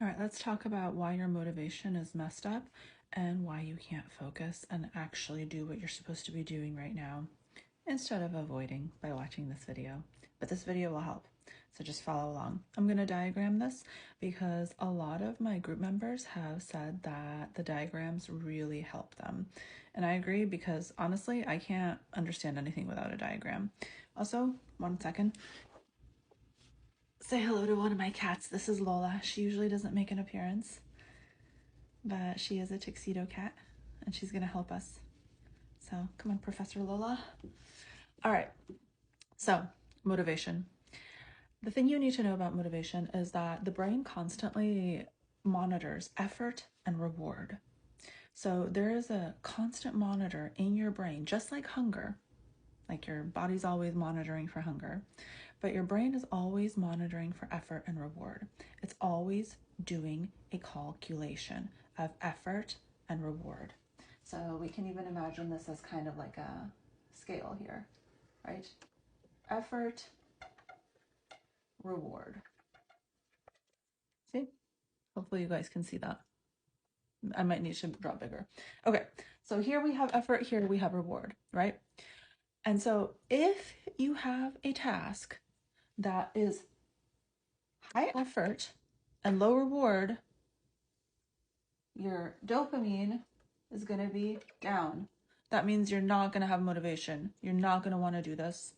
All right, let's talk about why your motivation is messed up and why you can't focus and actually do what you're supposed to be doing right now instead of avoiding by watching this video. But this video will help, so just follow along. I'm going to diagram this because a lot of my group members have said that the diagrams really help them. And I agree because honestly, I can't understand anything without a diagram. Also, 1 second. Say hello to one of my cats. This is Lola. She usually doesn't make an appearance, but she is a tuxedo cat and she's gonna help us. So come on, Professor Lola. All right, so motivation. The thing you need to know about motivation is that the brain constantly monitors effort and reward. So there is a constant monitor in your brain, just like hunger. Like your body's always monitoring for hunger, but your brain is always monitoring for effort and reward. It's always doing a calculation of effort and reward. So we can even imagine this as kind of like a scale here, right? Effort, reward. See? Hopefully you guys can see that. I might need to draw bigger. Okay, so here we have effort, here we have reward, right? And so if you have a task that is high effort and low reward, your dopamine is going to be down. That means you're not going to have motivation. You're not going to want to do this.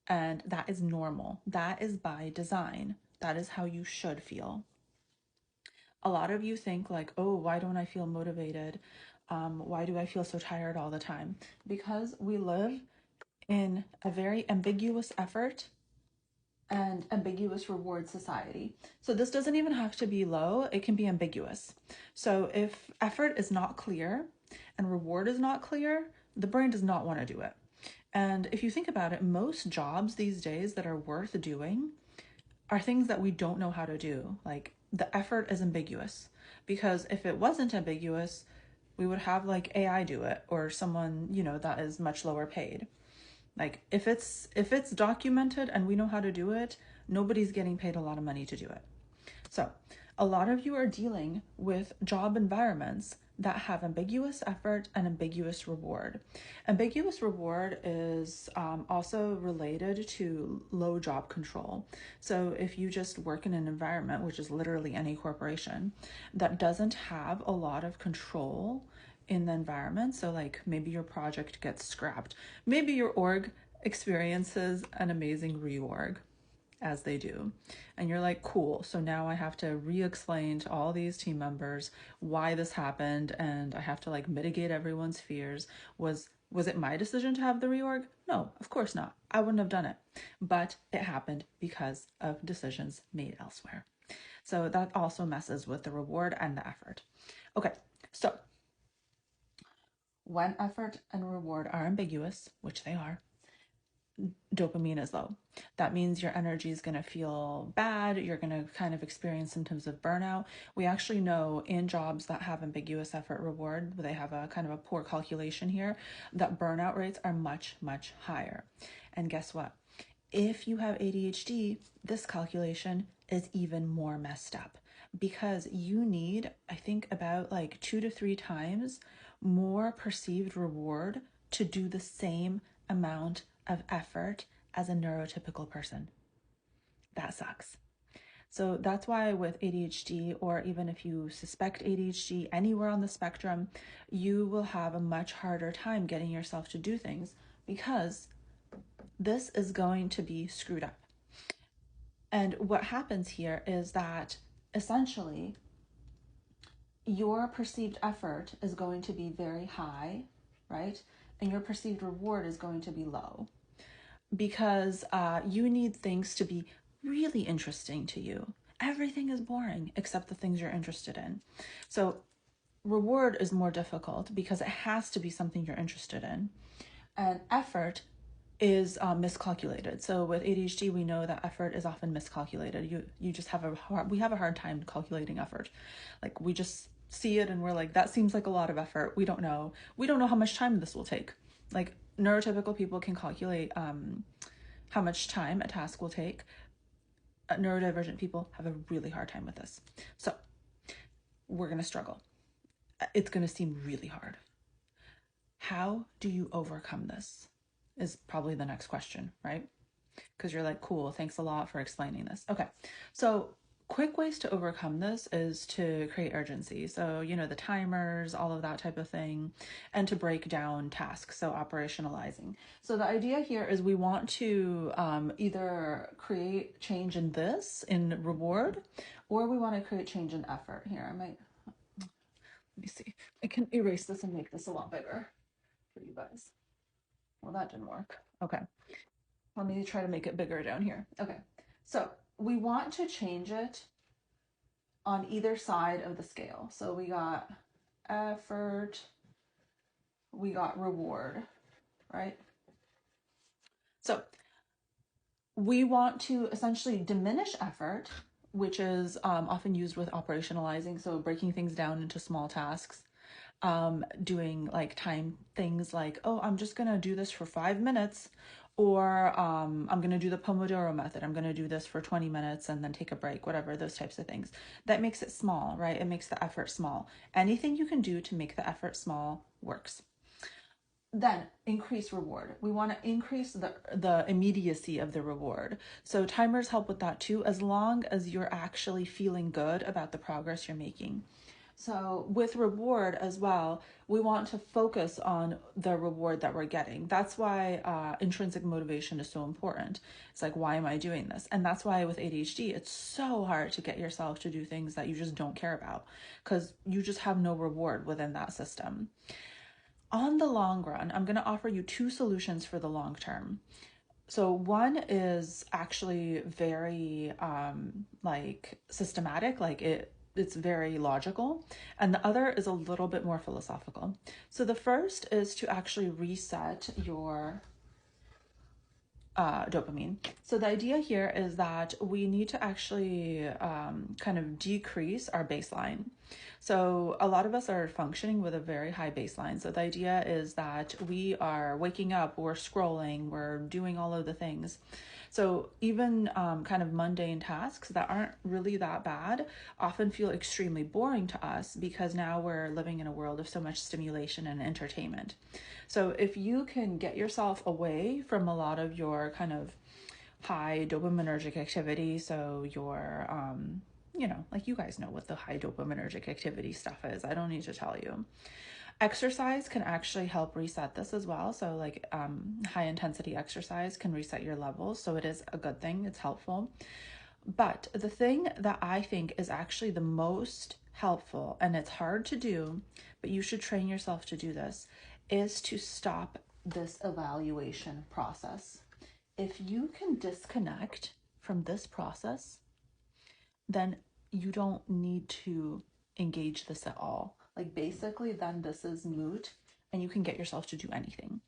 And that is normal. That is by design. That is how you should feel. A lot of you think like, oh, why don't I feel motivated? Why do I feel so tired all the time? Because we live in a very ambiguous effort and ambiguous reward society. So this doesn't even have to be low, it can be ambiguous. So if effort is not clear and reward is not clear, the brain does not want to do it. And if you think about it, most jobs these days that are worth doing are things that we don't know how to do. Like the effort is ambiguous, because if it wasn't ambiguous, we would have like AI do it, or someone, that is much lower paid. Like if it's documented and we know how to do it, nobody's getting paid a lot of money to do it. So a lot of you are dealing with job environments that have ambiguous effort and ambiguous reward. Ambiguous reward is also related to low job control. So if you just work in an environment, which is literally any corporation, that doesn't have a lot of control in the environment, so like maybe your project gets scrapped, maybe your org experiences an amazing reorg, as they do. And you're like, cool, so now I have to re-explain to all these team members why this happened, and I have to like mitigate everyone's fears. Was it my decision to have the reorg? No, of course not. I wouldn't have done it. But it happened because of decisions made elsewhere. So that also messes with the reward and the effort. Okay, so when effort and reward are ambiguous, which they are, dopamine is low. That means your energy is going to feel bad. You're going to kind of experience symptoms of burnout. We actually know in jobs that have ambiguous effort reward, they have a kind of a poor calculation here, that burnout rates are much, much higher. And guess what? If you have ADHD, this calculation is even more messed up, because you need, I think, about like 2 to 3 times more perceived reward to do the same amount of effort as a neurotypical person. That sucks. So that's why with ADHD, or even if you suspect ADHD anywhere on the spectrum, you will have a much harder time getting yourself to do things, because this is going to be screwed up. And what happens here is that essentially your perceived effort is going to be very high, right? And your perceived reward is going to be low, because you need things to be really interesting to you. Everything is boring except the things you're interested in. So reward is more difficult because it has to be something you're interested in. And effort is miscalculated. So with ADHD, we know that effort is often miscalculated. You just have we have a hard time calculating effort. Like we just see it and we're like, that seems like a lot of effort. We don't know how much time this will take. Like neurotypical people can calculate how much time a task will take, neurodivergent people have a really hard time with this. So we're going to struggle. It's going to seem really hard. How do you overcome this is probably the next question, right? Because you're like, cool, thanks a lot for explaining this. Okay, so quick ways to overcome this is to create urgency. So, the timers, all of that type of thing, and to break down tasks, so operationalizing. So the idea here is we want to either create change in reward, or we want to create change in effort. Here, let me see. I can erase this and make this a lot bigger for you guys. Well, that didn't work. Okay. Let me try to make it bigger down here. Okay. So we want to change it on either side of the scale. So we got effort, we got reward, right? So we want to essentially diminish effort, which is often used with operationalizing. So breaking things down into small tasks. Doing like time things like, oh, I'm just gonna do this for 5 minutes, or I'm gonna do the Pomodoro method. I'm gonna do this for 20 minutes and then take a break, whatever, those types of things. That makes it small, right? It makes the effort small. Anything you can do to make the effort small works. Then increase reward. We want to increase the immediacy of the reward. So timers help with that too, as long as you're actually feeling good about the progress you're making. So with reward as well, we want to focus on the reward that we're getting. That's why intrinsic motivation is so important. It's like, why am I doing this? And that's why with ADHD, it's so hard to get yourself to do things that you just don't care about, because you just have no reward within that system. On the long run, I'm going to offer you 2 solutions for the long term. So one is actually very systematic, it's very logical, and the other is a little bit more philosophical. So the first is to actually reset your dopamine. So the idea here is that we need to actually kind of decrease our baseline. So a lot of us are functioning with a very high baseline. So the idea is that we are waking up, we're scrolling, we're doing all of the things. So even kind of mundane tasks that aren't really that bad often feel extremely boring to us, because now we're living in a world of so much stimulation and entertainment. So if you can get yourself away from a lot of your kind of high dopaminergic activity, so your like, you guys know what the high dopaminergic activity stuff is. I don't need to tell you. Exercise can actually help reset this as well. So like high intensity exercise can reset your levels. So it is a good thing. It's helpful. But the thing that I think is actually the most helpful, and it's hard to do, but you should train yourself to do this, is to stop this evaluation process. If you can disconnect from this process, then you don't need to engage this at all. Like, basically, then this is moot and you can get yourself to do anything.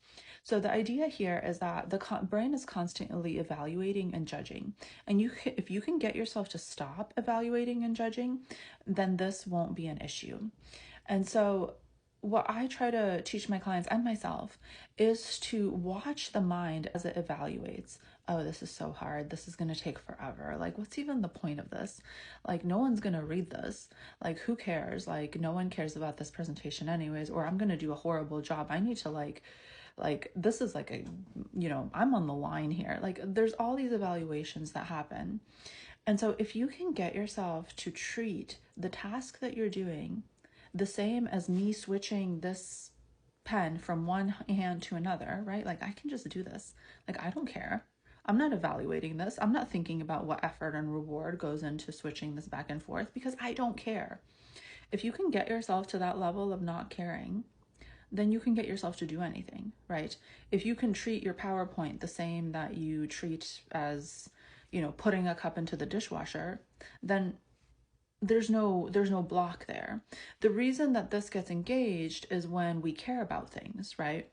So the idea here is that the brain is constantly evaluating and judging. And if you can get yourself to stop evaluating and judging, then this won't be an issue. And so what I try to teach my clients and myself is to watch the mind as it evaluates. Oh, this is so hard. This is going to take forever. Like, what's even the point of this? Like, no one's going to read this. Like, who cares? Like, no one cares about this presentation anyways, or I'm going to do a horrible job. I need to like, this is like I'm on the line here. Like, there's all these evaluations that happen. And so if you can get yourself to treat the task that you're doing the same as me switching this pen from one hand to another, right? Like, I can just do this. Like, I don't care. I'm not evaluating this. I'm not thinking about what effort and reward goes into switching this back and forth, because I don't care. If you can get yourself to that level of not caring, then you can get yourself to do anything, right? If you can treat your PowerPoint the same that you treat as, putting a cup into the dishwasher, then there's no block there. The reason that this gets engaged is when we care about things, right?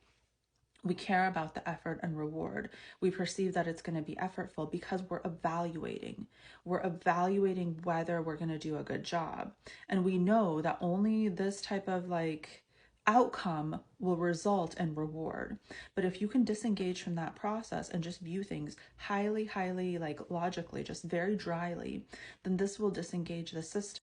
We care about the effort and reward. We perceive that it's going to be effortful because we're evaluating. We're evaluating whether we're going to do a good job. And we know that only this type of outcome will result in reward. But if you can disengage from that process and just view things highly, highly like logically, just very dryly, then this will disengage the system